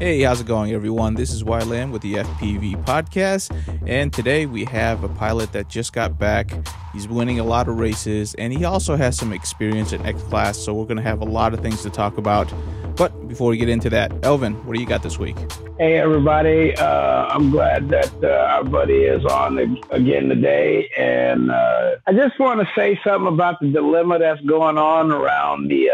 Hey, how's it going, everyone? This is Wyland with the FPV podcast, and today we have a pilot that just got back. He's winning a lot of races, and he also has some experience in X Class, so we're going to have a lot of things to talk about. But before we get into that, Elvin, what do you got this week? Hey, everybody. I'm glad that our buddy is on again today, and I just want to say something about the dilemma that's going on around the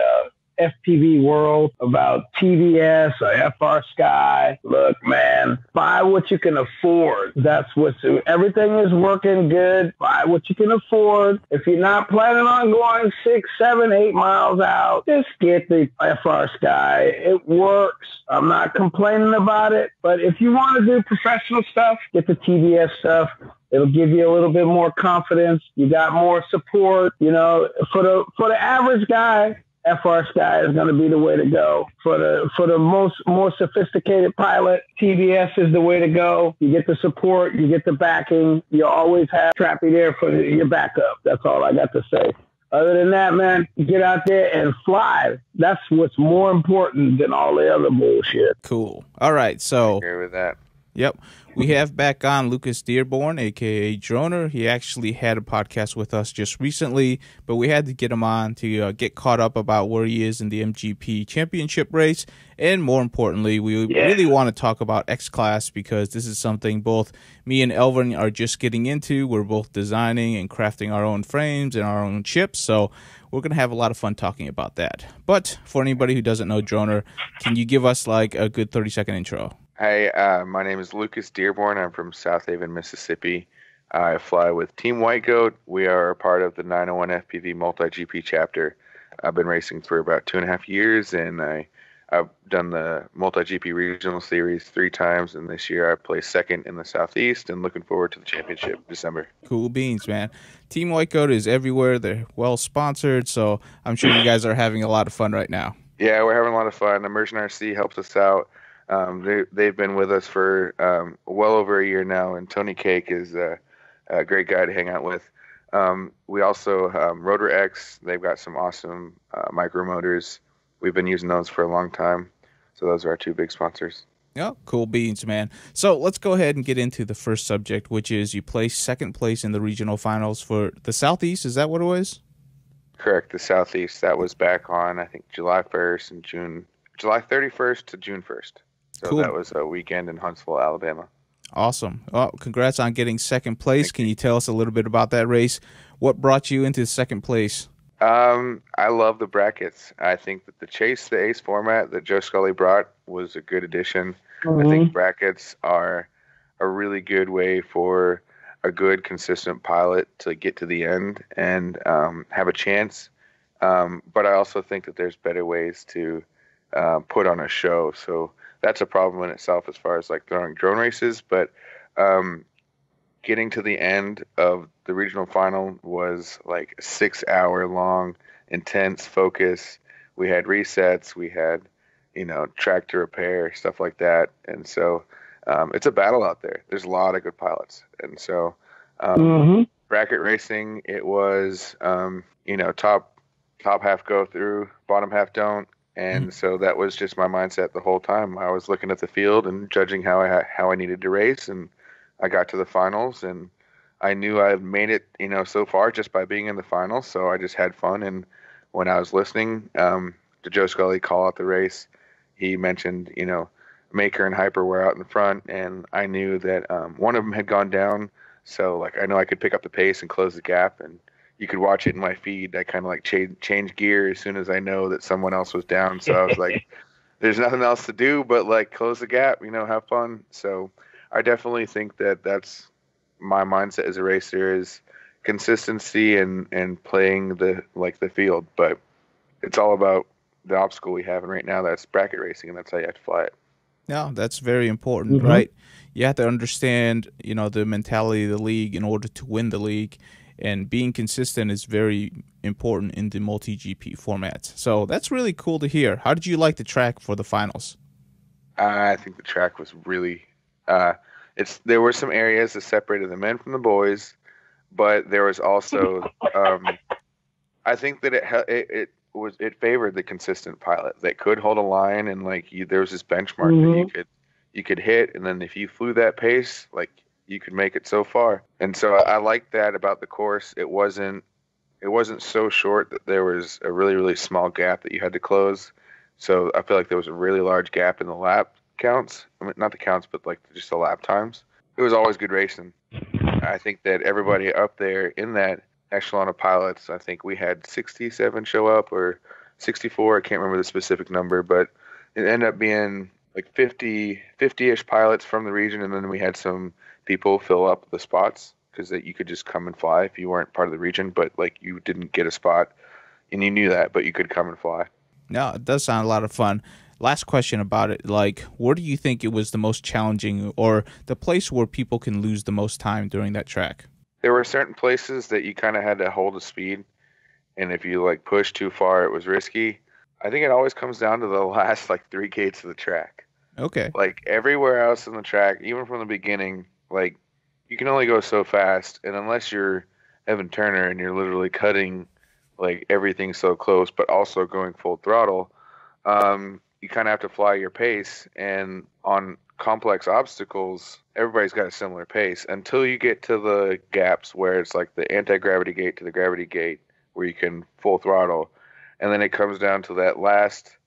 FPV world about TVS or FR Sky. Look, man, buy what you can afford. That's what's, everything is working good. Buy what you can afford. If you're not planning on going 6, 7, 8 miles out, just get the FR Sky. It works. I'm not complaining about it, but if you want to do professional stuff, get the TVS stuff. It'll give you a little bit more confidence. You got more support. You know, for the average guy, FR Sky is going to be the way to go. For the more sophisticated pilot, TVS is the way to go. You get the support, you get the backing. You always have Trappy there for your backup. That's all I got to say. Other than that, man, get out there and fly. That's what's more important than all the other bullshit. Cool. All right, so I agree with that. Yep. We have back on Lucas Dearborn, a.k.a. Droner. He actually had a podcast with us just recently, but we had to get him on to get caught up about where he is in the MGP championship race. And more importantly, we really want to talk about X-Class because this is something both me and Elvin are just getting into. We're both designing and crafting our own frames and our own chips, so we're going to have a lot of fun talking about that. But for anybody who doesn't know Droner, can you give us like a good 30-second intro? Hi, my name is Lucas Dearborn. I'm from South Haven, Mississippi. I fly with Team White Goat. We are a part of the 901 FPV Multi-GP chapter. I've been racing for about 2.5 years, and I've done the Multi-GP Regional Series 3 times, and this year I placed second in the Southeast and looking forward to the championship in December. Cool beans, man. Team White Goat is everywhere. They're well-sponsored, so I'm sure you guys are having a lot of fun right now. Yeah, we're having a lot of fun. Immersion RC helps us out. They've been with us for well over a year now, and Tony Cake is a great guy to hang out with. We also, Rotor X, they've got some awesome micro motors. We've been using those for a long time, so those are our 2 big sponsors. Yeah, cool beans, man. So let's go ahead and get into the first subject, which is you placed second place in the regional finals for the Southeast. Is that what it was? Correct, the Southeast. That was back on, I think, July 1st and July 31st to June 1st. So cool. That was a weekend in Huntsville, Alabama. Awesome. Well, congrats on getting second place. Can you tell us a little bit about that race? What brought you into second place? I love the brackets. I think that the Chase the Ace format that Joe Scully brought was a good addition. I think brackets are a really good way for a good, consistent pilot to get to the end and have a chance. But I also think that there's better ways to put on a show. So that's a problem in itself as far as like throwing drone races, but getting to the end of the regional final was like a 6-hour long, intense focus. We had resets, we had, track to repair, stuff like that. And so it's a battle out there. There's a lot of good pilots. And so bracket racing, it was, top half go through, bottom half don't. And so that was just my mindset the whole time. I was looking at the field and judging how I needed to race, and I got to the finals, and I knew I made it, so far just by being in the finals. So I just had fun. And when I was listening to Joe Scully call out the race, he mentioned, Maker and Hyper were out in front, and I knew that one of them had gone down. So like I know I could pick up the pace and close the gap, and you could watch it in my feed. I kind of like change gear as soon as I know that someone else was down. So I was like, there's nothing else to do but like close the gap, have fun. So I definitely think that that's my mindset as a racer is consistency and playing the field. But it's all about the obstacle we have. And right now that's bracket racing, and that's how you have to fly it. Yeah, that's very important, right? You have to understand, the mentality of the league in order to win the league. And being consistent is very important in the multi-GP formats. So that's really cool to hear. How did you like the track for the finals? I think the track was really there were some areas that separated the men from the boys, but there was also I think that it it favored the consistent pilot that could hold a line, and like there was this benchmark that you could hit, and then if you flew that pace, like you could make it so far. And so I liked that about the course. It wasn't so short that there was a really, really small gap that you had to close. So I feel like there was a really large gap in the lap counts. I mean, not the counts, but like just the lap times. It was always good racing. I think that everybody up there in that echelon of pilots, I think we had 67 show up or 64. I can't remember the specific number, but it ended up being like 50-ish pilots from the region. And then we had some people fill up the spots because you could just come and fly if you weren't part of the region, but like you didn't get a spot and you knew that, but you could come and fly. No, it does sound a lot of fun. Last question about it, like, where do you think it was the most challenging or the place where people can lose the most time during that track? There were certain places that you kind of had to hold a speed, and if you like pushed too far, it was risky. I think it always comes down to the last like 3 gates of the track. Okay. Like everywhere else in the track, even from the beginning, like you can only go so fast, and unless you're Evan Turner and you're literally cutting like everything so close, but also going full throttle, you kind of have to fly your pace. And on complex obstacles, everybody's got a similar pace until you get to the gaps where it's like the anti-gravity gate to the gravity gate where you can full throttle. And then it comes down to the last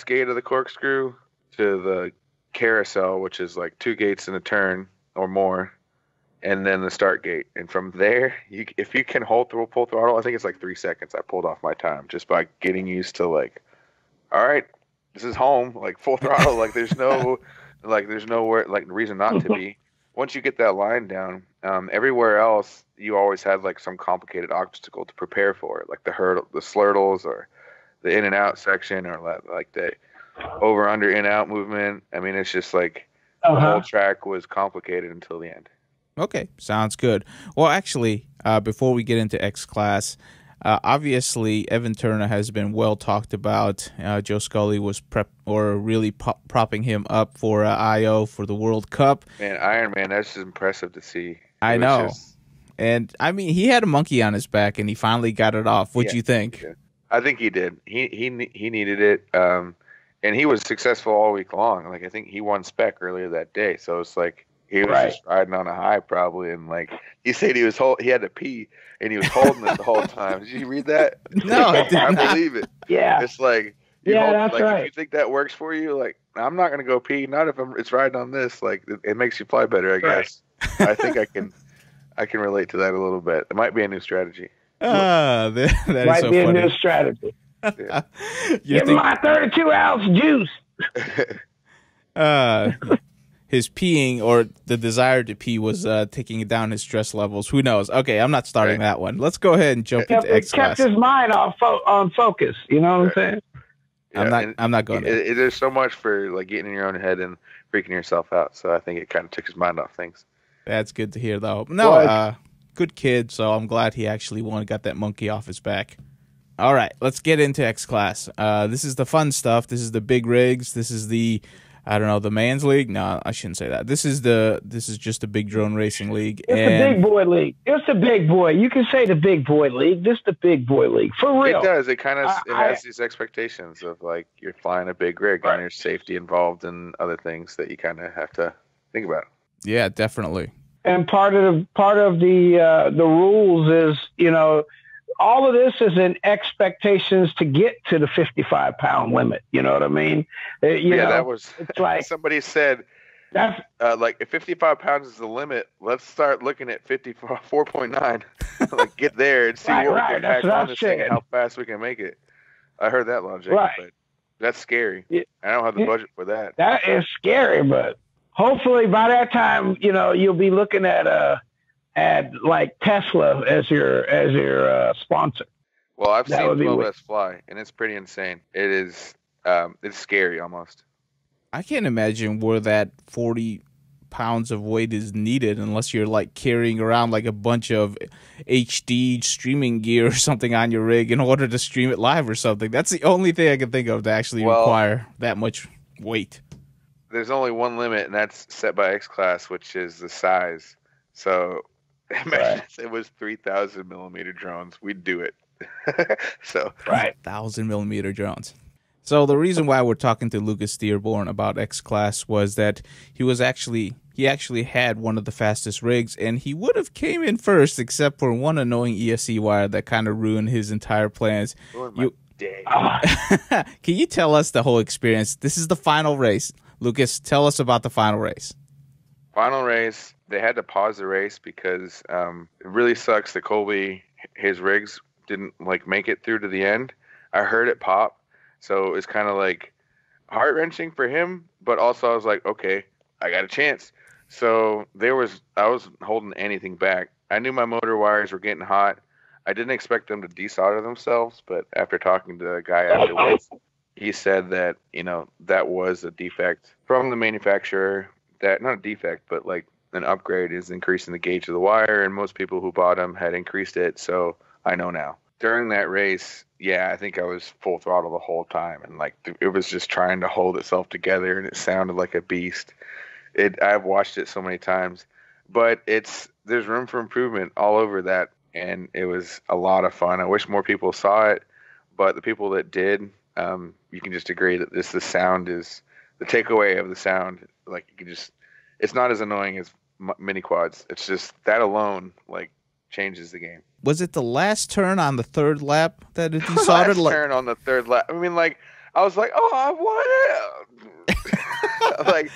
gate of the corkscrew to the carousel, which is like 2 gates in a turn or more, and then the start gate. And from there, if you can hold through full throttle, I think it's like 3 seconds. I pulled off my time just by getting used to like, all right, this is home, like full throttle. Like there's nowhere like reason not to be. Once you get that line down, everywhere else you always had like some complicated obstacle to prepare for it, like the hurdle, the slurtles, or the in and out section, or like the over under in out movement. I mean, it's just like the whole track was complicated until the end. Okay, sounds good. Well, actually, before we get into X Class, obviously Evan Turner has been well talked about. Joe Scully was really propping him up for IO for the World Cup. Man, Iron Man, that's just impressive to see. I know. And I mean, he had a monkey on his back, and he finally got it off. What'd you think? I think he did. He needed it, and he was successful all week long. Like I think he won spec earlier that day, so it's like he was just riding on a high probably. And like he said, he had to pee, and he was holding it the whole time. Did you read that? No, I believe it. Yeah, it's like that's right. If you think that works for you, like I'm not gonna go pee. Not if it's riding on this. Like it makes you fly better, I guess. I think I can relate to that a little bit. It might be a new strategy. That might is so be funny. a new strategy. Yeah. Give me my 32-ounce juice. His peeing or the desire to pee was taking down his stress levels. Who knows? Okay, I'm not starting that one. Let's go ahead and jump into X Class. Kept his mind on focus. You know what I'm saying? Yeah, I'm not going there. There's so much for like getting in your own head and freaking yourself out. So I think it kind of took his mind off things. That's good to hear, though. No, good kid. So I'm glad he actually got that monkey off his back. All right, let's get into X Class. This is the fun stuff. This is the big rigs. This is the, I don't know, the man's league. No, I shouldn't say that. This is just a big drone racing league. It's the big boy league. It's the big boy. You can say the big boy league. This is the big boy league for real. It does. It kind of has these expectations of like you're flying a big rig and there's safety involved and other things that you kind of have to think about. Yeah, definitely. And part of the rules is, you know, all of this is in expectations to get to the 55-pound limit. You know what I mean? That was. It's like somebody said. That's like if 55 pounds is the limit, let's start looking at 54.9. Like get there and see what we can pack on this thing and how fast we can make it. I heard that logic, but that's scary. Yeah. I don't have the budget for that. That is scary, but hopefully by that time, you know, you'll be looking at like Tesla as your sponsor. Well, I've seen 12S fly, and it's pretty insane. It is, it's scary almost. I can't imagine where that 40 pounds of weight is needed unless you're like carrying around like a bunch of HD streaming gear or something on your rig in order to stream it live or something. That's the only thing I can think of to actually require that much weight. There's only one limit, and that's set by X Class, which is the size. So imagine if it was 3,000 millimeter drones. We'd do it. So Right. 1,000mm drones. So the reason why we're talking to Lucas Dearborn about X Class was that he actually had one of the fastest rigs, and he would have came in first except for one annoying ESC wire that kind of ruined his entire plans. ruined my day. Can you tell us the whole experience? This is the final race. Lucas, tell us about the final race. Final race, they had to pause the race because it really sucks that Colby, his rigs didn't like make it through to the end. I heard it pop. So it's kind of like heart-wrenching for him, but also I was like, okay, I got a chance. So I was holding anything back. I knew my motor wires were getting hot. I didn't expect them to desolder themselves, but after talking to a guy afterwards, he said that, that was a defect from the manufacturer. That, not a defect, but like an upgrade is increasing the gauge of the wire, and most people who bought them had increased it, so I know now. During that race, I think I was full throttle the whole time, and like it was just trying to hold itself together, and it sounded like a beast. I've watched it so many times, but there's room for improvement all over that, and it was a lot of fun. I wish more people saw it, but the people that did, you can just agree that the sound is the takeaway of the sound. Like it's not as annoying as mini quads. It's just that alone, like, changes the game. Was it the last turn on the third lap that it desoldered? Turn on the third lap. I mean, like, I was like, oh, I won it. Like,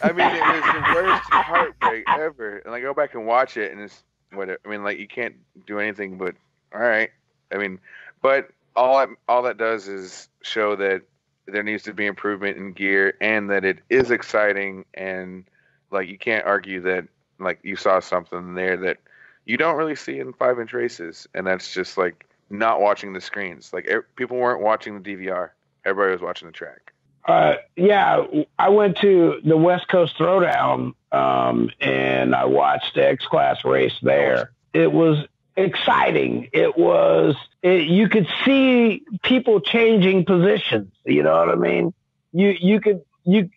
I mean, it was the worst heartbreak ever. And I go back and watch it, and it's whatever. I mean, like, you can't do anything but, all right. I mean, but all that does is show that there needs to be improvement in gear, and that it is exciting, and like, you can't argue that, like, you saw something there that you don't really see in 5-inch races, and that's just like not watching the screens. Like, people weren't watching the DVR; everybody was watching the track. I went to the West Coast Throwdown, and I watched the X Class race there. It was exciting. You could see people changing positions. You know what I mean? You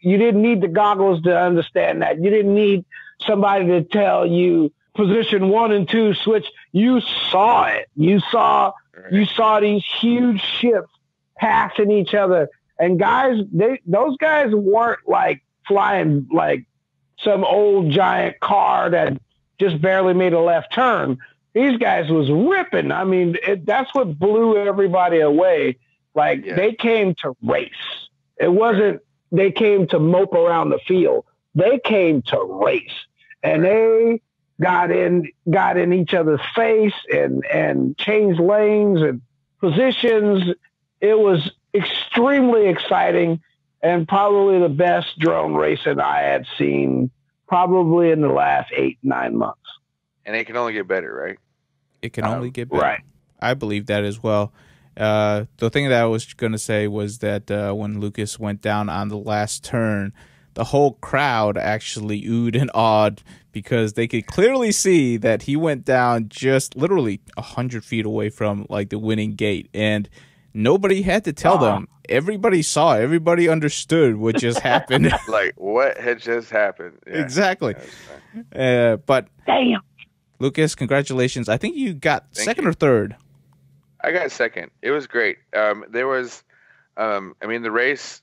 didn't need the goggles to understand that. You didn't need somebody to tell you position 1 and 2 switch. You saw it. You saw these huge ships passing each other. And guys, those guys weren't like flying like some old giant car that just barely made a left turn. These guys was ripping. I mean, that's what blew everybody away. Like, they came to race. It wasn't they came to mope around the field. They came to race, and they got in each other's face and changed lanes and positions. It was extremely exciting, and probably the best drone racing I had seen probably in the last 8-9 months. And it can only get better, right? It can only get better. Right. I believe that as well. The thing that I was going to say was that when Lucas went down on the last turn, the whole crowd actually oohed and awed because they could clearly see that he went down just literally 100 feet away from like the winning gate, and nobody had to tell them. Everybody saw, everybody understood what just happened. Like, what had just happened? Yeah. Exactly. But damn, Lucas, congratulations. I think you got second or third. I got second. It was great. There was, I mean, the race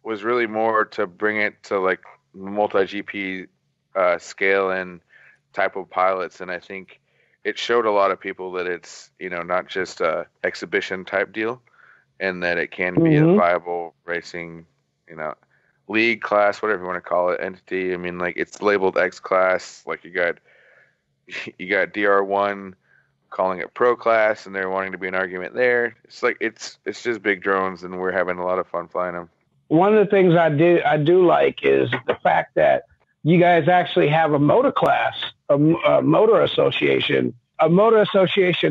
was really more to bring it to like multi-GP scale and type of pilots, and I think it showed a lot of people that it's, not just a exhibition type deal, and that it can be a viable racing, league class, whatever you want to call it, entity. I mean, like, it's labeled X class. Like, you got DR1 calling it pro class, and they're wanting to be an argument there. It's like it's just big drones, and we're having a lot of fun flying them. One of the things I do like is the fact that you guys actually have a motor class, a motor association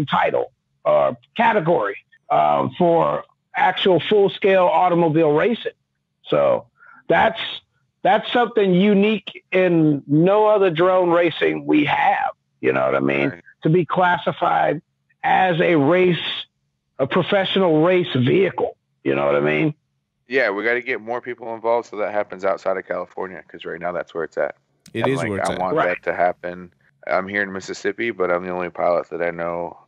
title or category for actual full scale automobile racing. So that's something unique in no other drone racing we have. You know what I mean? Right. To be classified as a professional race vehicle. You know what I mean? Yeah, we got to get more people involved so that happens outside of California, because right now that's where it's at. It is where it's at. I want that to happen. I'm here in Mississippi, but I'm the only pilot that I know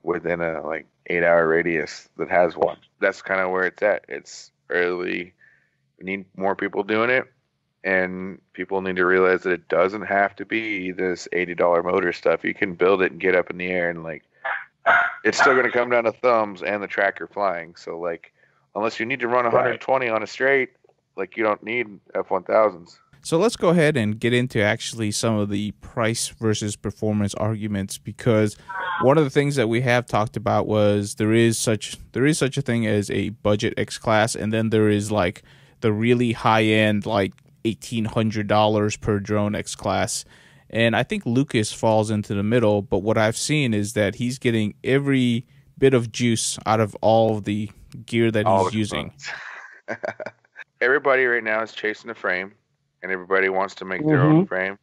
within a like 8-hour radius that has one. That's kind of where it's at. It's early. We need more people doing it, and people need to realize that it doesn't have to be this $80 motor stuff. You can build it and get up in the air, and like it's still going to come down to thumbs and the tracker flying. So like, unless you need to run 120 on a straight, like you don't need F1000s. So let's go ahead and get into actually some of the price versus performance arguments, because one of the things that we have talked about was there is such a thing as a budget X class, and then there is like the really high end, like $1,800 per drone X class. And I think Lucas falls into the middle, but what I've seen is that he's getting every bit of juice out of all of the gear that he's using. Everybody right now is chasing a frame, and everybody wants to make their own frame.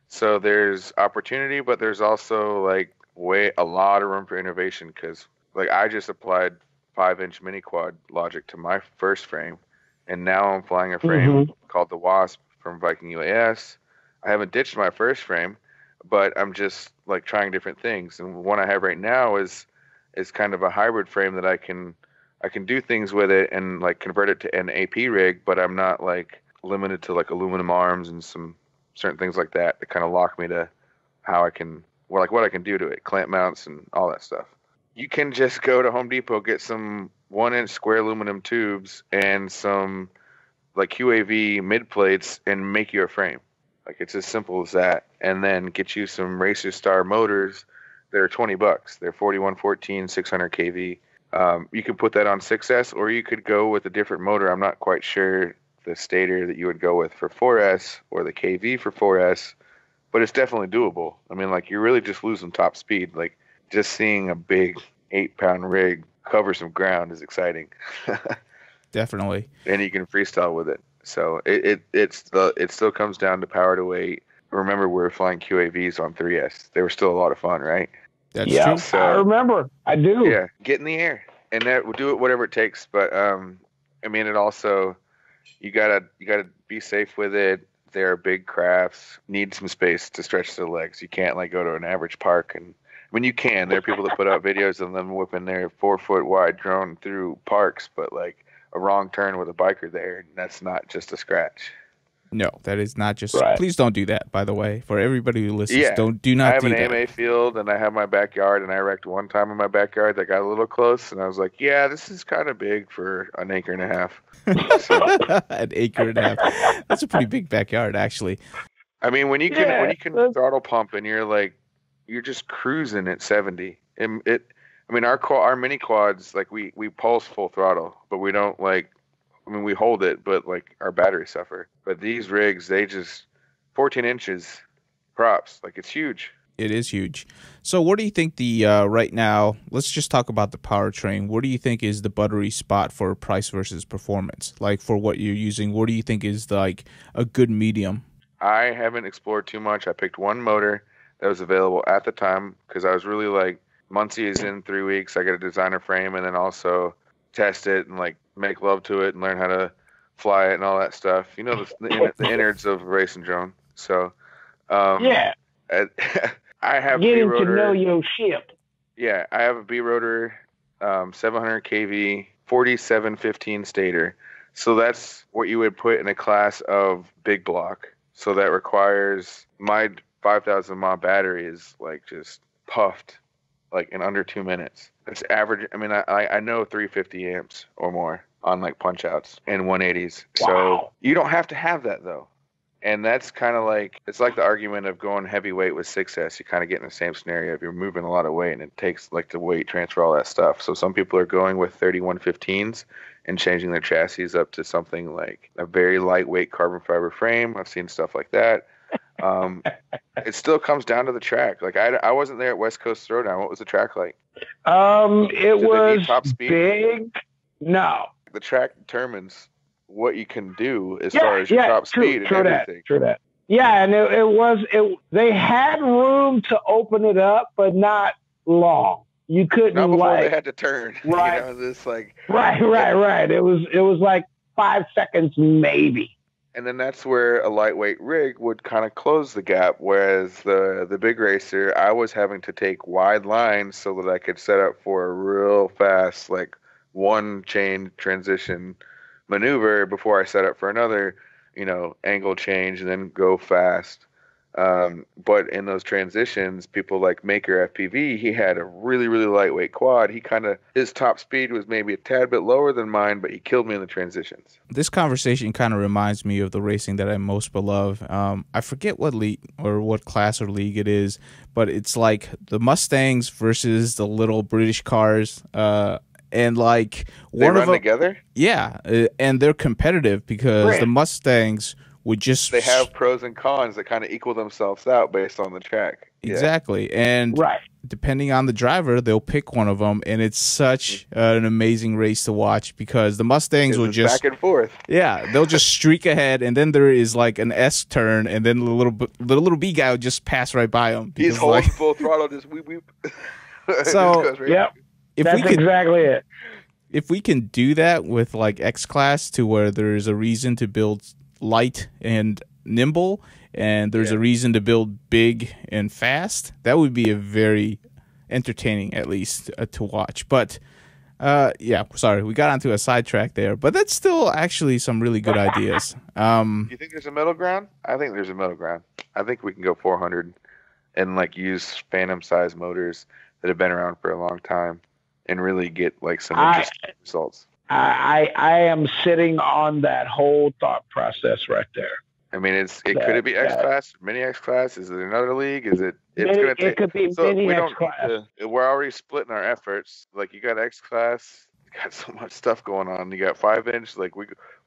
So there's opportunity, but there's also like a lot of room for innovation, because like I just applied 5-inch mini quad logic to my first frame, and now I'm flying a frame called the Wasp from Viking UAS. I haven't ditched my first frame, but I'm just like trying different things. And one I have right now is kind of a hybrid frame that I can do things with it and like convert it to an AP rig, but I'm not like limited to like aluminum arms and some certain things like that kind of lock me to how I can, well, like what I can do to it, clamp mounts and all that stuff. You can just go to Home Depot, get some 1-inch square aluminum tubes and some like QAV mid plates and make you a frame. Like it's as simple as that. And then get you some Racer Star motors. They're $20. They're 4114, 600 kV. You can put that on 6S, or you could go with a different motor. I'm not quite sure the stator that you would go with for 4S or the KV for 4S, but it's definitely doable. I mean, like you're really just losing top speed. Like just seeing a big 8-pound rig cover some ground is exciting. Definitely. And you can freestyle with it. So it still comes down to power to weight. Remember, we're flying QAVs on 3S. They were still a lot of fun, right? That's true. So, I remember. I do. Yeah, get in the air, and that we'll do it whatever it takes. But I mean, it also you gotta be safe with it. They're big crafts, need some space to stretch their legs. You can't like go to an average park, and I mean you can. There are people that put out videos of them whipping their 4-foot wide drone through parks, but like a wrong turn with a biker there, and that's not just a scratch. No, that is not just. Right. Please don't do that. By the way, for everybody who listens, do not do that. I have an AMA field, and I have my backyard, and I wrecked one time in my backyard that got a little close, and I was like, "Yeah, this is kind of big for an acre and a half." An acre and a half. That's a pretty big backyard, actually. I mean, when you can throttle pump, and you're just cruising at 70. I mean, our mini quads, like we pulse full throttle, but we don't like. I mean, we hold it, but like our batteries suffer. But these rigs, they just 14 inches props. Like it's huge. It is huge. So what do you think right now, let's just talk about the powertrain. What do you think is the buttery spot for price versus performance? Like for what you're using, what do you think is like a good medium? I haven't explored too much. I picked one motor that was available at the time because I was really like, Muncie is in 3 weeks. I got to design a frame and then also test it and like make love to it and learn how to fly it and all that stuff. You know, the innards of racing drone. So, I have getting to know your ship. Yeah, I have a B rotor, 700 kV, 4715 stator. So that's what you would put in a class of big block. So that requires my 5,000 mAh battery is like just puffed like in under 2 minutes. It's average. I mean, I know 350 amps or more on like punch outs and 180s. Wow. So you don't have to have that though. And that's kind of like, it's like the argument of going heavyweight with 6S. You kind of get in the same scenario if you're moving a lot of weight and it takes like the weight transfer, all that stuff. So some people are going with 3115s and changing their chassis up to something like a very lightweight carbon fiber frame. I've seen stuff like that. It still comes down to the track. Like I wasn't there at West Coast Throwdown. What was the track like? It was top speed? Big. No. The track determines what you can do as far as your top speed and everything. True that. Yeah, and they had room to open it up, but not long. You couldn't not before they had to turn. Right. You know, this like right. It was like 5 seconds maybe. And then that's where a lightweight rig would kind of close the gap. Whereas the big racer, I was having to take wide lines so that I could set up for a real fast, like one chain transition maneuver before I set up for another, angle change and then go fast. But in those transitions, people like Maker FPV, he had a really, really lightweight quad. His top speed was maybe a tad bit lower than mine, but he killed me in the transitions. This conversation kind of reminds me of the racing that I most beloved. I forget what league or what class or league it is, but it's like the Mustangs versus the little British cars. And like they run together? Yeah, and they're competitive because the Mustangs would just... They have pros and cons that kind of equal themselves out based on the track. Exactly. And depending on the driver, they'll pick one of them, and it's such an amazing race to watch because the Mustangs will just... back and forth. Yeah, they'll just streak ahead, and then there is like an S turn, and then the little B guy would just pass right by him. He's holding full throttle, just weep, weep. So, yep. That's exactly it. If we can do that with like X Class to where there's a reason to build light and nimble, and there's a reason to build big and fast, that would be a very entertaining, at least, to watch. But sorry, we got onto a sidetrack there, but that's still actually some really good ideas. You think there's a middle ground? I think there's a middle ground. I think we can go 400 and like use phantom size motors that have been around for a long time and really get like some interesting results. I am sitting on that whole thought process right there. I mean, could it be X Class, mini X Class? Is it another league? Is it? It could be mini X Class. We're already splitting our efforts. Like you got X Class, you got so much stuff going on. You got 5-inch. Like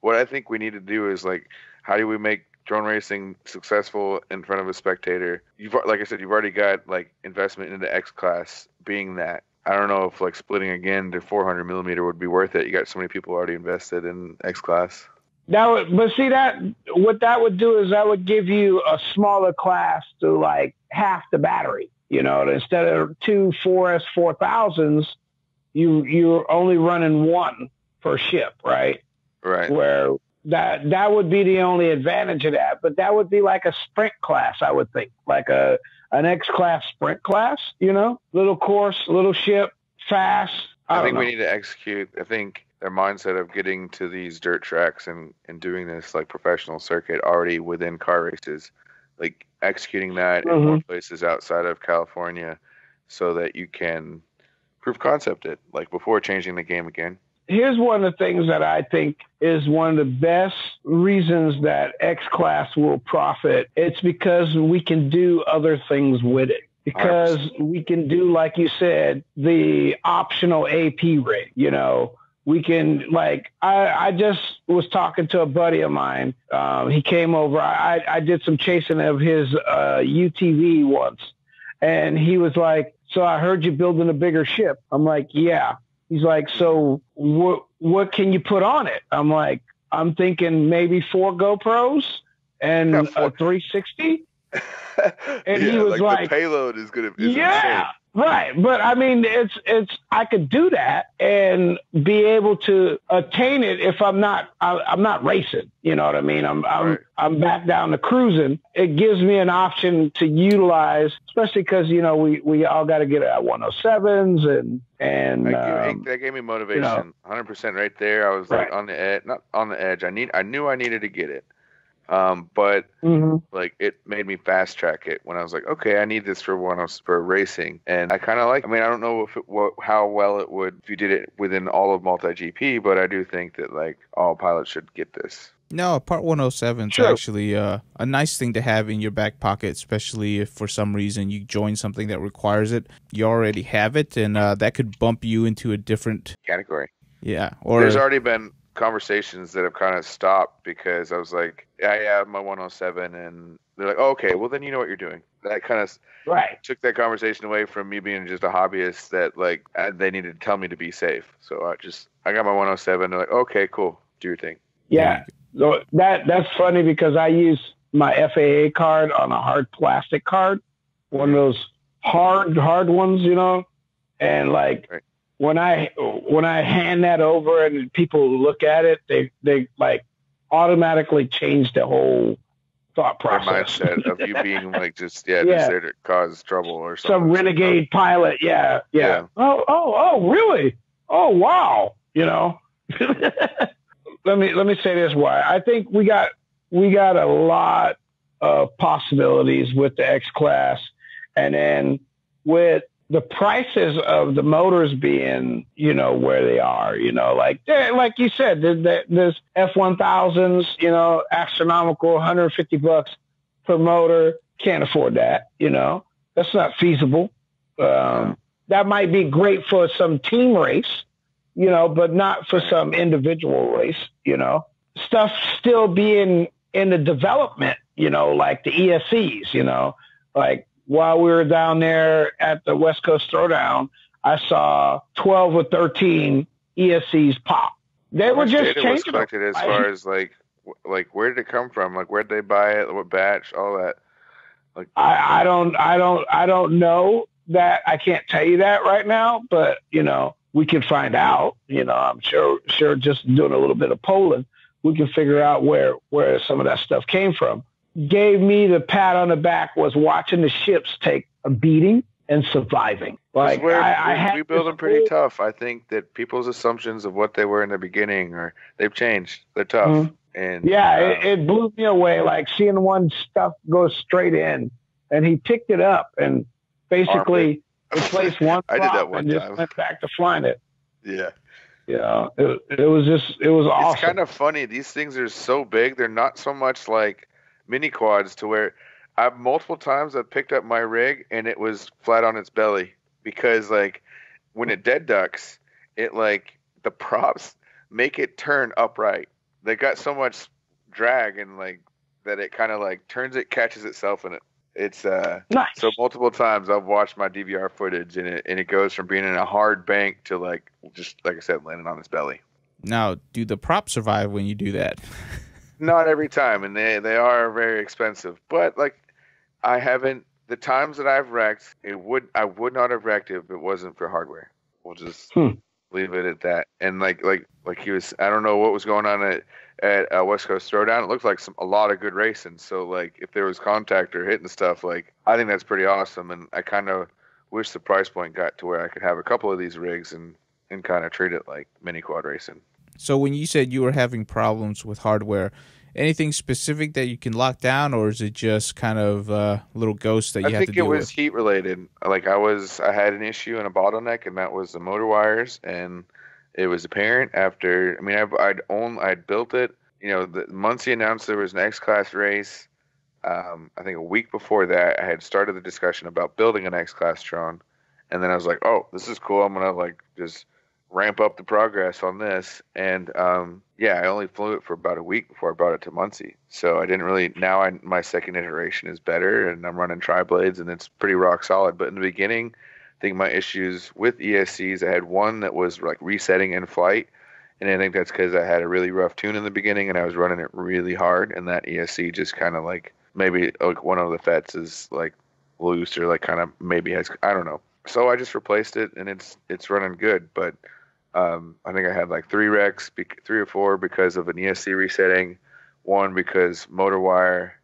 what I think we need to do is like, how do we make drone racing successful in front of a spectator? Like I said, you've already got like investment into X Class being that. I don't know if like splitting again to 400 millimeter would be worth it. You got so many people already invested in X Class. What that would do is that would give you a smaller class to like half the battery. Instead of 2 4S 4000s, you're only running one per ship, right? Right. Where that would be the only advantage of that. But that would be like a sprint class, I would think, like an X-class sprint class, little course, little ship, fast. I think we need to execute. I think their mindset of getting to these dirt tracks and doing this like professional circuit already within car races, like executing that in more places outside of California so that you can proof concept it like before changing the game again. Here's one of the things that I think is one of the best reasons that X-Class will profit. It's because we can do other things with it. Because 100%. We can do, like you said, the optional AP rig, We can, like, I just was talking to a buddy of mine. He came over. I did some chasing of his UTV once. And he was like, so I heard you building a bigger ship. I'm like, yeah. He's like, so what can you put on it? I'm like, I'm thinking maybe 4 GoPros and a 360. And he was like, the payload is good. Insane. Right. But I mean, I could do that and be able to attain it if I'm not racing. You know what I mean? I'm back down to cruising. It gives me an option to utilize, especially because, we all got to get at 107s and that gave me motivation. 100% right there. I was like on the edge, not on the edge. I knew I needed to get it. But like it made me fast track it when I was like, okay, I need this for racing, and I kind of like. I mean, I don't know how well it would if you did it within all of multi-GP, but I do think that like all pilots should get this. No, Part 107 is actually a nice thing to have in your back pocket, especially if for some reason you join something that requires it. You already have it, and that could bump you into a different category. Yeah, there's already been conversations that have kind of stopped because I was like, I have my 107, and they're like, oh, okay, well then you know what you're doing. That kind of took that conversation away from me being just a hobbyist that like they needed to tell me to be safe. So I got my 107. They're like, okay, cool, do your thing. Yeah, so that's funny because I use my FAA card on a hard plastic card, one of those hard ones, and like. Right. When I hand that over and people look at it, they like, automatically changed the whole thought process. Their mindset of you being like just there to cause trouble or something. Some renegade pilot, yeah. Oh, really? Oh, wow. You know. let me say this why. I think we got a lot of possibilities with the X class, and then with the prices of the motors being, you know, where they are, you know, like you said, there's F1000s, you know, astronomical, $150 per motor. Can't afford that, you know. That's not feasible. That might be great for some team race, you know, but not for some individual race, you know. Stuff still being in the development, you know, like the ESCs, you know, like while we were down there at the West Coast Throwdown, I saw 12 or 13 ESCs pop. They were just changing. Was collected as far as like where did it come from? Like where did they buy it? What batch? All that. Like I don't know that. I can't tell you that right now, but you know, we can find out. You know, I'm sure just doing a little bit of polling, we can figure out where some of that stuff came from. Gave me the pat on the back was watching the ships take a beating and surviving. Like we build them pretty tough. I think that people's assumptions of what they were in the beginning they've changed. They're tough. Mm-hmm. And it blew me away. Like seeing one stuff go straight in, and he picked it up and basically replaced one. I did that one and time. Just went back to flying it. Yeah. Yeah, it was awesome. It's kind of funny. These things are so big. They're not so much like mini quads to where I've multiple times I've picked up my rig and it was flat on its belly because like when it dead ducks, it like the props make it turn upright. They got so much drag and like that it kind of like turns it, catches itself in it. It's nice. So multiple times I've watched my DVR footage and it goes from being in a hard bank to like just like I said landing on its belly. Now, do the props survive when you do that? Not every time, and they are very expensive. But like, I haven't the times that I've wrecked. I would not have wrecked if it wasn't for hardware. We'll just leave it at that. And like he was, I don't know what was going on at West Coast Throwdown. It looked like a lot of good racing. So like, if there was contact or hitting stuff, like I think that's pretty awesome. And I kind of wish the price point got to where I could have a couple of these rigs and kind of treat it like mini quad racing. So when you said you were having problems with hardware, anything specific that you can lock down, or is it just kind of little ghosts that you have to deal with? I think it was heat related. Like I had an issue and a bottleneck, and that was the motor wires, and it was apparent after. I mean, I'd built it. You know, the Muncie announced there was an X-Class race. I think a week before that, I had started the discussion about building an X-Class drone, and then I was like, "Oh, this is cool. I'm gonna like just ramp up the progress on this." And I only flew it for about a week before I brought it to Muncie. So I didn't really. Now my second iteration is better, and I'm running tri-blades, and it's pretty rock solid. But in the beginning, I think my issues with ESCs, I had one that was like resetting in flight, and I think that's because I had a really rough tune in the beginning, and I was running it really hard, and that ESC just kind of like maybe like one of the FETs is like loose or like kind of maybe has, I don't know. So I just replaced it, and it's running good, but. I think I had like 3 wrecks, 3 or 4 because of an ESC resetting, 1 because motor wire,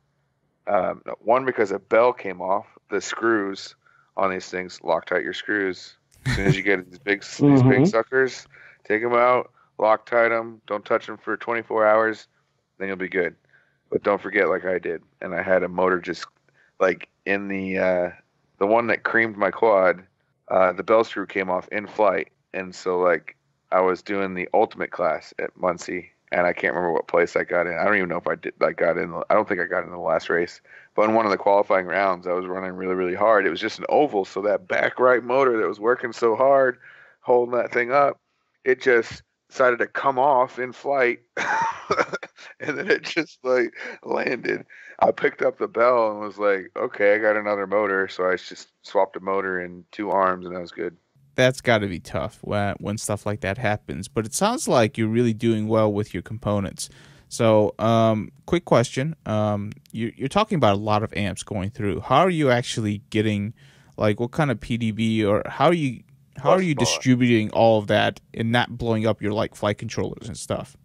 1 because a bell came off. The screws on these things, Loctite your screws. As soon as you get these big suckers, take them out, Loctite them, don't touch them for 24 hours, then you'll be good. But don't forget like I did, and I had a motor just like in the one that creamed my quad, the bell screw came off in flight, and so like I was doing the ultimate class at Muncie, and I can't remember what place I got in. I don't even know if I did. I don't think I got in the last race. But in one of the qualifying rounds, I was running really, really hard. It was just an oval, so that back right motor that was working so hard, holding that thing up, it just decided to come off in flight, and then it just like landed. I picked up the bell and was like, okay, I got another motor, so I just swapped a motor in 2 arms, and that was good. That's got to be tough when stuff like that happens. But it sounds like you're really doing well with your components. So, quick question. You're talking about a lot of amps going through. How are you actually getting, like, what kind of PDB, or how are you distributing all of that and not blowing up your, like, flight controllers and stuff?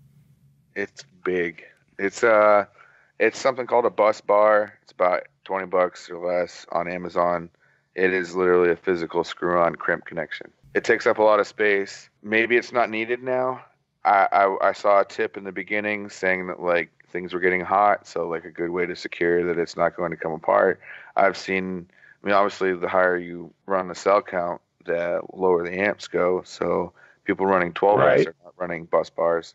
It's big. It's something called a bus bar. It's about $20 or less on Amazon. It is literally a physical screw-on crimp connection. It takes up a lot of space. Maybe it's not needed now. I saw a tip in the beginning saying that like things were getting hot, so like a good way to secure that it's not going to come apart. Obviously the higher you run the cell count, the lower the amps go. So people running 12S are not running bus bars.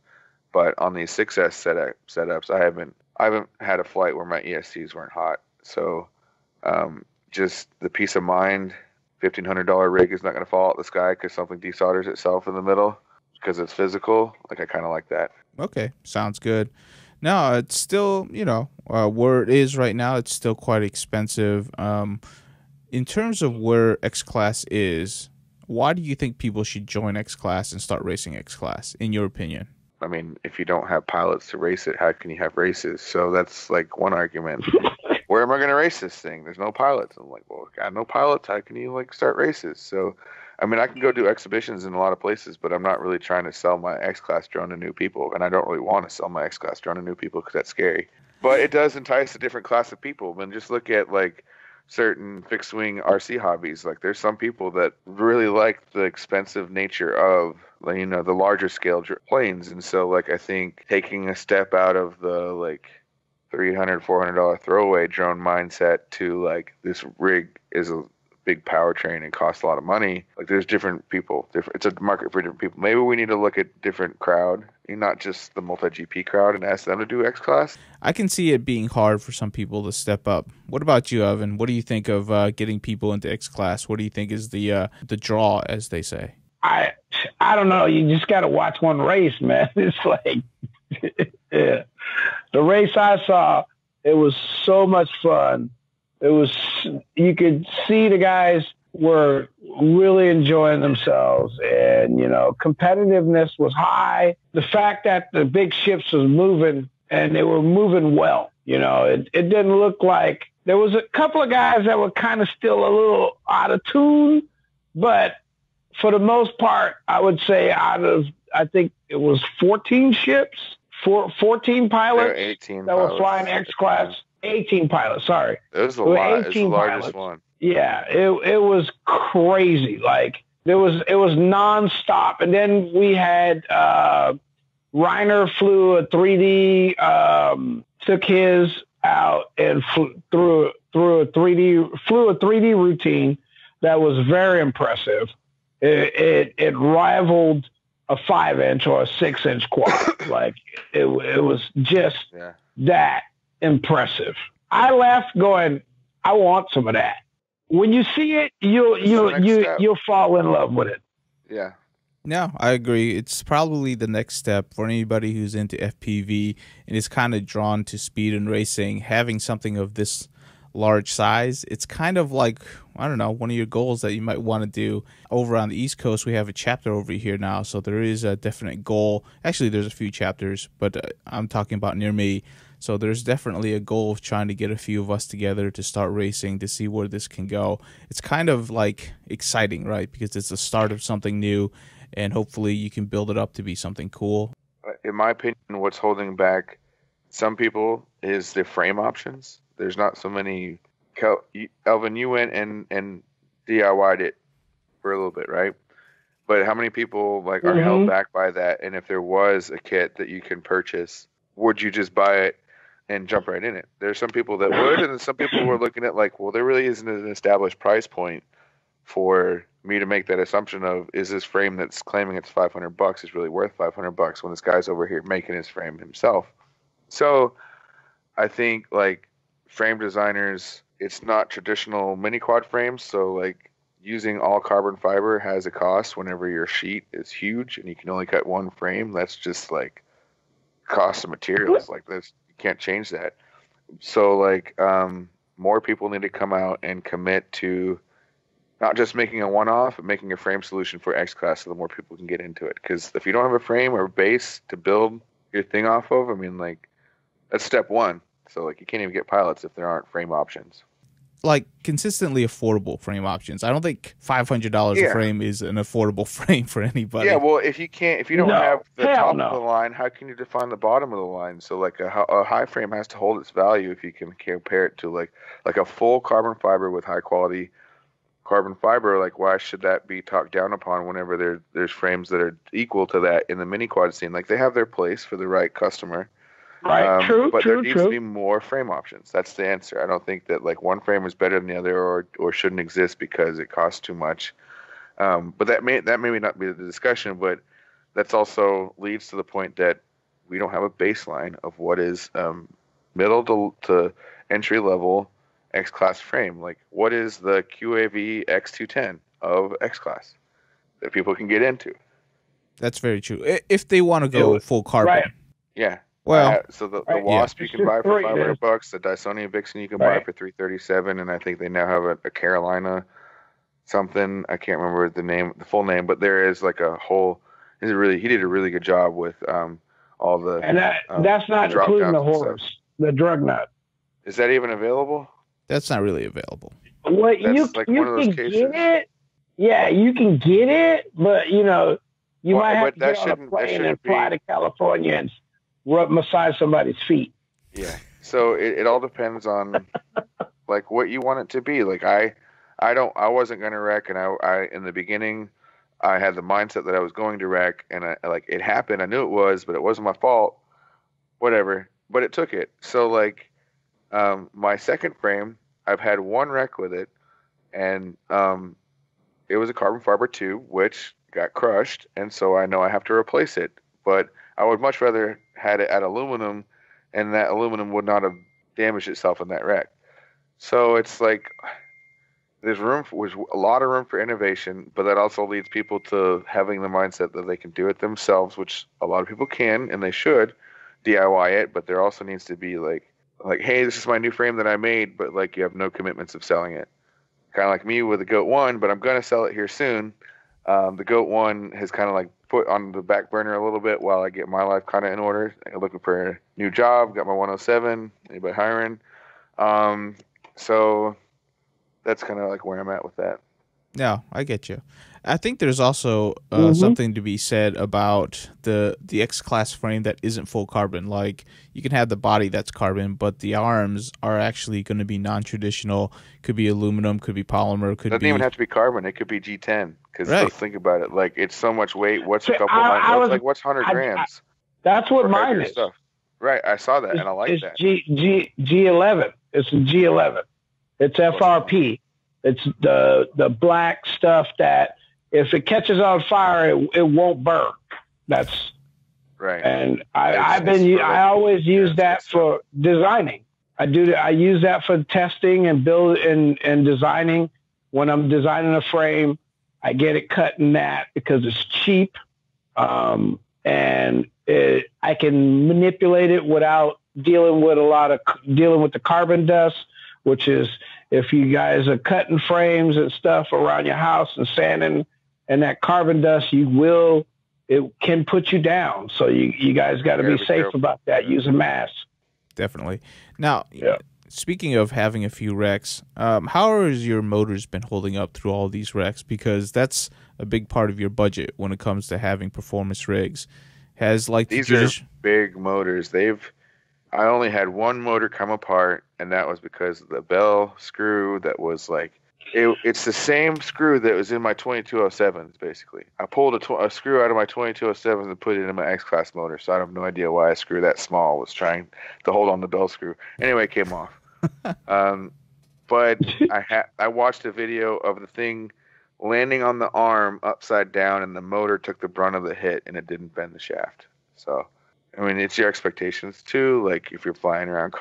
But on these 6S setups, I haven't had a flight where my ESCs weren't hot. So just the peace of mind, $1,500 rig is not going to fall out the sky because something desolders itself in the middle because it's physical. Like I kind of like that. Okay, sounds good. No, it's still, where it is right now, it's still quite expensive. In terms of where X Class is, why do you think people should join X Class and start racing X Class, in your opinion? I mean, if you don't have pilots to race it, how can you have races? So that's like one argument. Where am I going to race this thing? There's no pilots. I'm like, well, got no pilots. How can you like start races? So, I mean, I can go do exhibitions in a lot of places, but I'm not really trying to sell my X-Class drone to new people. And I don't really want to sell my X-Class drone to new people because that's scary. But it does entice a different class of people. I mean, just look at like certain fixed wing RC hobbies. Like there's some people that really like the expensive nature of, the larger scale planes. And so like, I think taking a step out of the like $300, $400 throwaway drone mindset to like this rig is a big powertrain and costs a lot of money. Like there's different people, it's a market for different people. Maybe we need to look at different crowd, not just the multi-GP crowd, and ask them to do X Class. I can see it being hard for some people to step up. What about you, Evan? What do you think of getting people into X Class? What do you think is the draw, as they say? I don't know. You just got to watch one race, man. It's like, yeah. The race I saw, it was so much fun. You could see the guys were really enjoying themselves, and, competitiveness was high. The fact that the big ships was moving, and they were moving well, it didn't look like there was a couple of guys that were kind of still a little out of tune, but for the most part, I would say I think it was 14 ships, 14 pilots 18 that were flying X Class. 18 pilots, sorry. It was a lot. It's the largest one. Yeah, it was crazy. Like it was nonstop. And then we had Reiner flew a 3D, took his out and flew a 3D routine that was very impressive. It rivaled a 5-inch or a 6-inch quad. Like it was just that impressive. I left going, I want some of that. When you see it, you'll fall in love with it. Yeah. No, I agree. It's probably the next step for anybody who's into FPV and is kind of drawn to speed and racing. Having something of this large size, it's kind of like, I don't know, one of your goals that you might want to do. Over on the East Coast, we have a chapter over here now, so there is a definite goal. Actually, there's a few chapters, but I'm talking about near me. So there's definitely a goal of trying to get a few of us together to start racing to see where this can go. It's kind of like exciting, right? Because it's the start of something new, and hopefully you can build it up to be something cool. In my opinion, what's holding back some people is the frame options. There's not so many. Elvin, you went and DIY'd it for a little bit, right? But how many people are held back by that? And if there was a kit that you can purchase, would you just buy it and jump right in it? There's some people that would, and then some people who are looking at well, there really isn't an established price point for me to make that assumption of, is this frame that's claiming it's $500 is really worth $500 when this guy's over here making his frame himself? So I think frame designers, it's not traditional mini quad frames. So using all carbon fiber has a cost whenever your sheet is huge and you can only cut one frame. That's just cost of materials. This, you can't change that. So more people need to come out and commit to not just making a one-off, but making a frame solution for X Class so the more people can get into it. Because if you don't have a frame or base to build your thing off of, that's step one. So you can't even get pilots if there aren't frame options. like consistently affordable frame options. I don't think $500 a frame is an affordable frame for anybody. Yeah, well, if you don't have the top of the line, how can you define the bottom of the line? So like a high frame has to hold its value if you can compare it to like a full carbon fiber with high quality carbon fiber. Like, why should that be talked down upon whenever there's frames that are equal to that in the mini quad scene? Like, they have their place for the right customer. Right. But there needs to be more frame options. That's the answer. I don't think that like one frame is better than the other or shouldn't exist because it costs too much. But that may not be the discussion, but that's also leads to the point that we don't have a baseline of what is middle to entry level X-Class frame. Like, what is the QAV X210 of X-Class that people can get into? That's very true. If they want to go full carbon. Right. Yeah. Well, so the Wasp you can buy for $500. The Dysonia Vixen you can buy for $337, and I think they now have a Carolina something. I can't remember the full name, but there is like a whole. He did a really good job with all the. And that's not including the Horus, the drug nut. Is that even available? That's not really available. Well, you can get it. Yeah, you can get it, but you might have to get on a plane and fly to California and massage somebody's feet. Yeah. So it all depends on like what you want it to be. Like I wasn't going to wreck, and I in the beginning I had the mindset that I was going to wreck, and it happened. I knew it was, but it wasn't my fault. Whatever. But it took it. So like my second frame, I've had one wreck with it, and it was a carbon fiber 2, which got crushed, and so I know I have to replace it. But I would much rather had it at aluminum, and that aluminum would not have damaged itself in that wreck. So it's like there's a lot of room for innovation, but that also leads people to having the mindset that they can do it themselves, which a lot of people can, and they should DIY it. But there also needs to be like, hey, this is my new frame that I made, but like you have no commitments of selling it. Kind of like me with the Goat 1, but I'm going to sell it here soon. The Goat 1 has kind of like put on the back burner a little bit while I get my life kind of in order. I'm looking for a new job, got my 107, anybody hiring? So that's kind of like where I'm at with that. Yeah, I get you. I think there's also something to be said about the X-Class frame that isn't full carbon. Like, you can have the body that's carbon, but the arms are actually going to be non-traditional. Could be aluminum, could be polymer, It doesn't even have to be carbon. It could be G10. Because let's think about it. Like, it's so much weight. What's a couple what's 100 grams? That's what mine is. Stuff. Right, I saw that, and I like that. G11. It's a G11. It's FRP. It's the black stuff that if it catches on fire, it won't burn. That's right. And I always use that for designing. I use that for testing and and designing. When I'm designing a frame, I get it cut in that because it's cheap, and I can manipulate it without dealing with the carbon dust, which is if you guys are cutting frames and stuff around your house and sanding, and that carbon dust, it can put you down. So you guys got to be safe about that. Use a mask. Definitely. Now, speaking of having a few wrecks, how has your motors been holding up through all these wrecks? Because that's a big part of your budget when it comes to having performance rigs. These are big motors. I only had one motor come apart, and that was because the bell screw that was like, it's the same screw that was in my 2207s, basically. I pulled a screw out of my 2207s and put it in my X-Class motor, so I have no idea why a screw that small was trying to hold on the bell screw. Anyway, it came off. But I watched a video of the thing landing on the arm upside down, and the motor took the brunt of the hit, and it didn't bend the shaft. So, I mean, it's your expectations too. Like, if you're flying around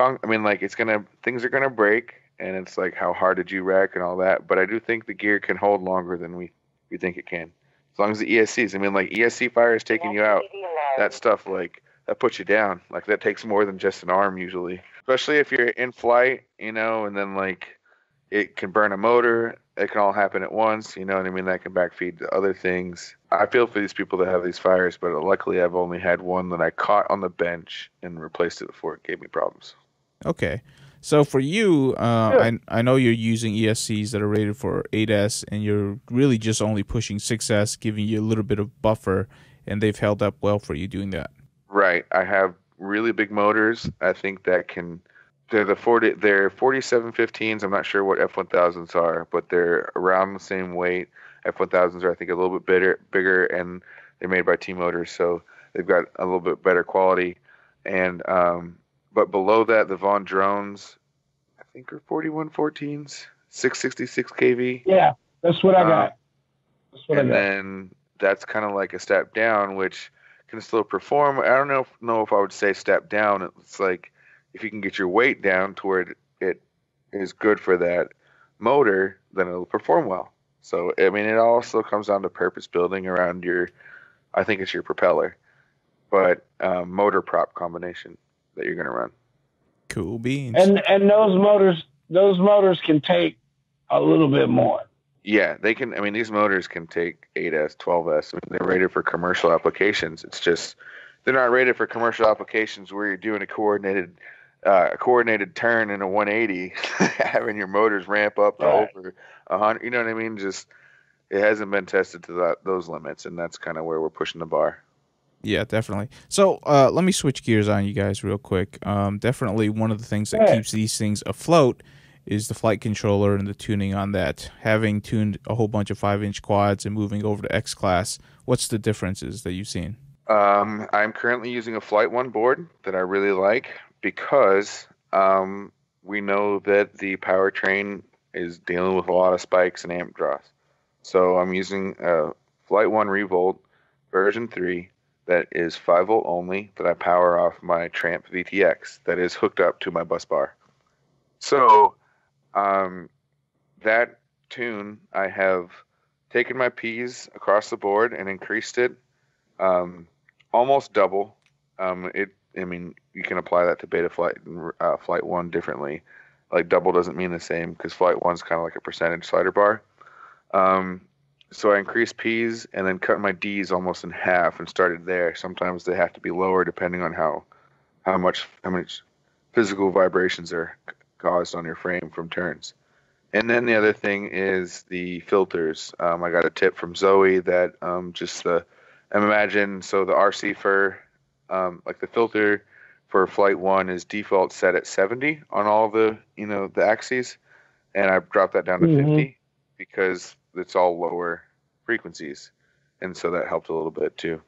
things are gonna break, and it's like, how hard did you wreck and all that. But I do think the gear can hold longer than we think it can, as long as the ESCs. I mean, like, ESC fire is taking you out. That stuff, like, that puts you down. Like, that takes more than just an arm usually, especially if you're in flight, and then like it can burn a motor. It can all happen at once. You know what I mean? That can backfeed to other things. I feel for these people that have these fires, but luckily I've only had one that I caught on the bench and replaced it before it gave me problems. Okay. So for you, I know you're using ESCs that are rated for 8S, and you're really just only pushing 6S, giving you a little bit of buffer, and they've held up well for you doing that. Right. I have really big motors. I think that they're 4715s. I'm not sure what F1000s are, but they're around the same weight. F1000s are, I think, a little bit bigger, and they're made by T Motors, so they've got a little bit better quality. And but below that, the Von drones, I think, are 4114s, 666 kV. Yeah, that's what I got. Then that's kind of like a step down, which can still perform. I don't know if I would say step down. It's like if you can get your weight down to where it is good for that motor, then it'll perform well. So, I mean, it also comes down to purpose building around I think it's your propeller, but motor prop combination that you're going to run. Cool beans. And those motors can take a little bit more. Yeah, they can. I mean, these motors can take 8S, 12S. I mean, they're rated for commercial applications. It's just they're not rated for commercial applications where you're doing a coordinated turn in a 180, having your motors ramp up to over 100. You know what I mean? Just it hasn't been tested to those limits, and that's kind of where we're pushing the bar. Yeah, definitely. So let me switch gears on you guys real quick. Definitely one of the things that keeps these things afloat is the flight controller and the tuning on that. Having tuned a whole bunch of 5-inch quads and moving over to X class, what's the differences that you've seen? I'm currently using a Flight One board that I really like because we know that the powertrain is dealing with a lot of spikes and amp draws. So I'm using a Flight One Revolt version 3 that is 5-volt only, that I power off my Tramp VTX that is hooked up to my bus bar. So that tune, I have taken my P's across the board and increased it almost double. I mean, you can apply that to Beta Flight and Flight One differently. Like double doesn't mean the same because Flight One's kind of like a percentage slider bar. So I increased P's and then cut my D's almost in half and started there. Sometimes they have to be lower depending on how much physical vibrations are caused on your frame from turns. And then the other thing is the filters. I got a tip from Zoe that imagine, so the RC for like the filter for Flight One is default set at 70 on all the the axes, and I dropped that down to 50 because it's all lower frequencies, and so that helped a little bit too.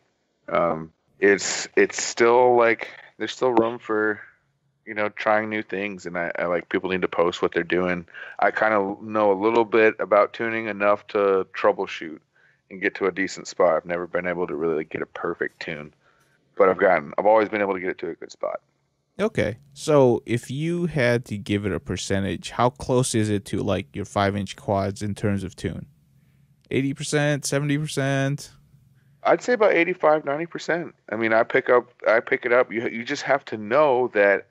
It's still like there's still room for trying new things, and I like people need to post what they're doing. I kind of know a little bit about tuning enough to troubleshoot and get to a decent spot. I've never been able to really get a perfect tune, but I've always been able to get it to a good spot. Okay, so if you had to give it a percentage, how close is it to like your 5-inch quads in terms of tune? 80%, 70%? I'd say about 85, 90%. I mean, I pick it up. You just have to know that.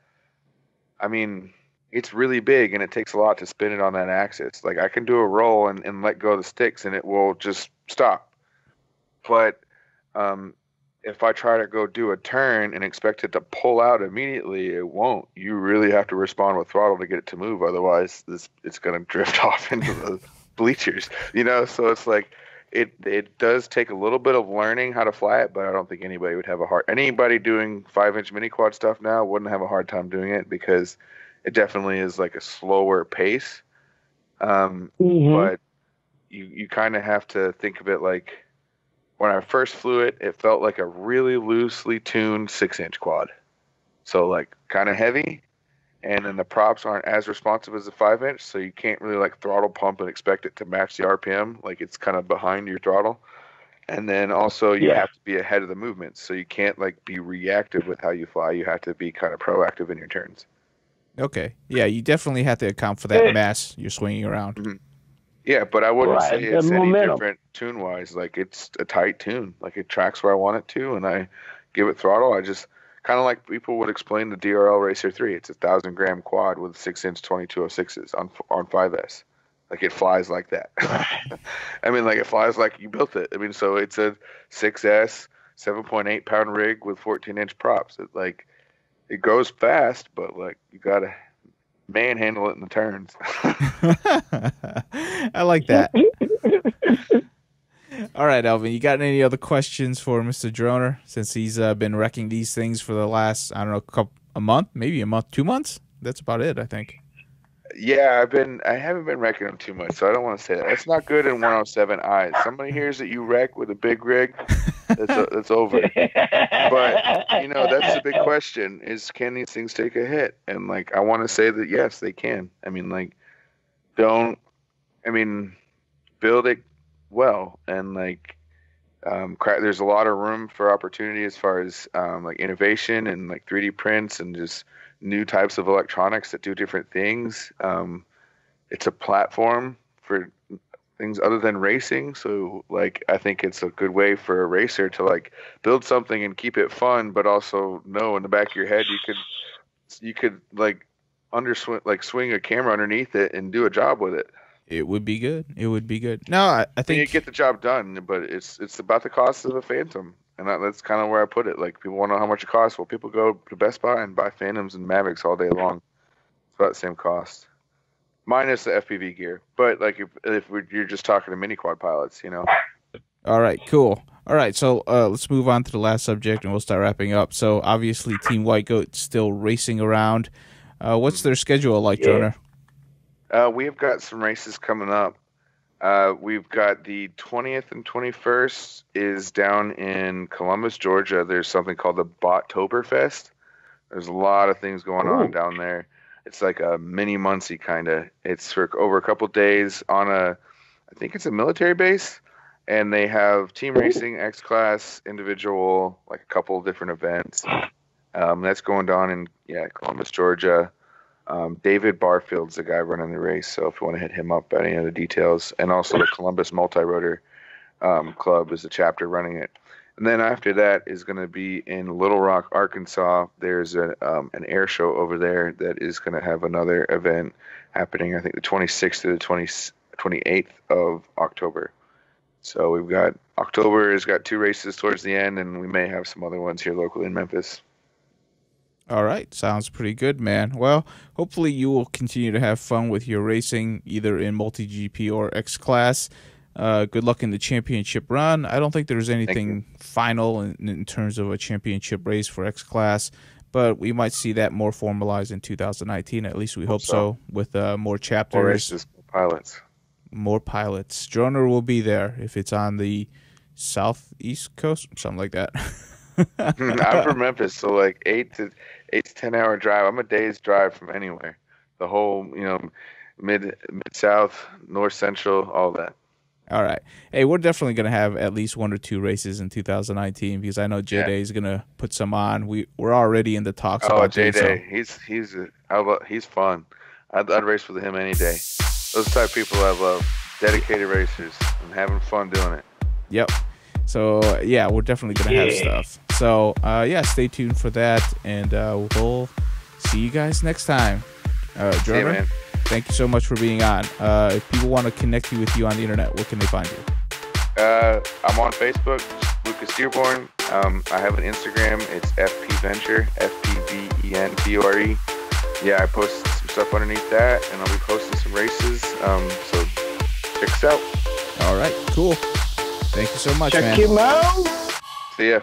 I mean, it's really big and it takes a lot to spin it on that axis. Like I can do a roll and let go of the sticks and it will just stop. But if I try to go do a turn and expect it to pull out immediately, it won't. You really have to respond with throttle to get it to move. Otherwise, it's going to drift off into the bleachers. So it's like it does take a little bit of learning how to fly it, but I don't think anybody would have anybody doing 5-inch mini quad stuff now wouldn't have a hard time doing it because it definitely is like a slower pace. But you kind of have to think of it like when I first flew it, it felt like a really loosely tuned 6-inch quad. So like kind of heavy, and then the props aren't as responsive as a 5-inch, so you can't really like throttle pump and expect it to match the RPM. Like it's kind of behind your throttle. And then also you have to be ahead of the movement, so you can't like be reactive with how you fly. You have to be kind of proactive in your turns. Okay. Yeah, you definitely have to account for that mass you're swinging around. Mm-hmm. Yeah, but I wouldn't say it's any different tune-wise. Like it's a tight tune. Like it tracks where I want it to, and I give it throttle. I just kind of like people would explain the DRL Racer 3. It's a 1,000-gram quad with 6-inch 2206s on 5S. Like it flies like that. I mean, like it flies like you built it. I mean, so it's a 6S 7.8-pound rig with 14-inch props. It goes fast, but like you gotta manhandle it in the turns. I like that. All right, Alvin, you got any other questions for Mr. Droner, since he's been wrecking these things for the last, I don't know, a month, maybe a month, 2 months? That's about it, I think. Yeah, I haven't been wrecking them too much, so I don't want to say that. That's not good in 107 eyes. Somebody hears that you wreck with a big rig, that's over. But, you know, that's the big question is, can these things take a hit? And, like, I want to say that, yes, they can. I mean, like, build it well. And, like, there's a lot of room for opportunity as far as, like, innovation and, like, 3D prints and just new types of electronics that do different things. It's a platform for things other than racing. So, like, I think it's a good way for a racer to, like, build something and keep it fun, but also know in the back of your head you could like swing a camera underneath it and do a job with it. It would be good. It would be good. No, I think you get the job done, but it's about the cost of a Phantom. And that's kind of where I put it. Like, people want to know how much it costs. Well, people go to Best Buy and buy Phantoms and Mavics all day long. It's about the same cost, minus the FPV gear. But, like, if you're just talking to mini quad pilots, you know. All right, cool. All right, so let's move on to the last subject, and we'll start wrapping up. So, obviously, Team White Goat's still racing around. What's their schedule like, Droner? We've got some races coming up. We've got the 20th and 21st is down in Columbus, Georgia. There's something called the Bottoberfest. There's a lot of things going on down there. It's like a mini Muncie kind of. It's for over a couple days on I think it's a military base, and they have team racing, X-Class, individual, like a couple of different events. That's going down in Columbus, Georgia. David Barfield's the guy running the race, so if you want to hit him up about any other details. And also the Columbus Multi-Rotor Club is the chapter running it. And then after that is going to be in Little Rock, Arkansas. There's an air show over there that is going to have another event happening, I think the 26th to the 28th of October. So we've got October has got 2 races towards the end, and we may have some other ones here locally in Memphis. All right. Sounds pretty good, man. Well, hopefully you will continue to have fun with your racing, either in multi-GP or X-Class. Good luck in the championship run. I don't think there's anything final in terms of a championship race for X-Class, but we might see that more formalized in 2019. At least we hope so, with more chapters. More races, pilots. More pilots. Droner will be there if it's on the southeast coast, something like that. I'm from Memphis, so like 8 to 10 hour drive. I'm a day's drive from anywhere. The whole, mid south, north central, all that. All right. Hey, we're definitely gonna have at least 1 or 2 races in 2019 because I know J-Day is gonna put some on. We're already in the talks. Oh, J-Day, he's fun. I'd race with him any day. Those type of people I love. Dedicated racers and having fun doing it. Yep. So, we're definitely going to have stuff. So, stay tuned for that, and we'll see you guys next time. Droner, thank you so much for being on. If people want to connect with you on the internet, where can they find you? I'm on Facebook, Lucas Dearborn. I have an Instagram. It's FPVenture, FPVenture. Yeah, I post some stuff underneath that, and I'll be posting some races. So check us out. All right, cool. Thank you so much, man. Check him out. See ya.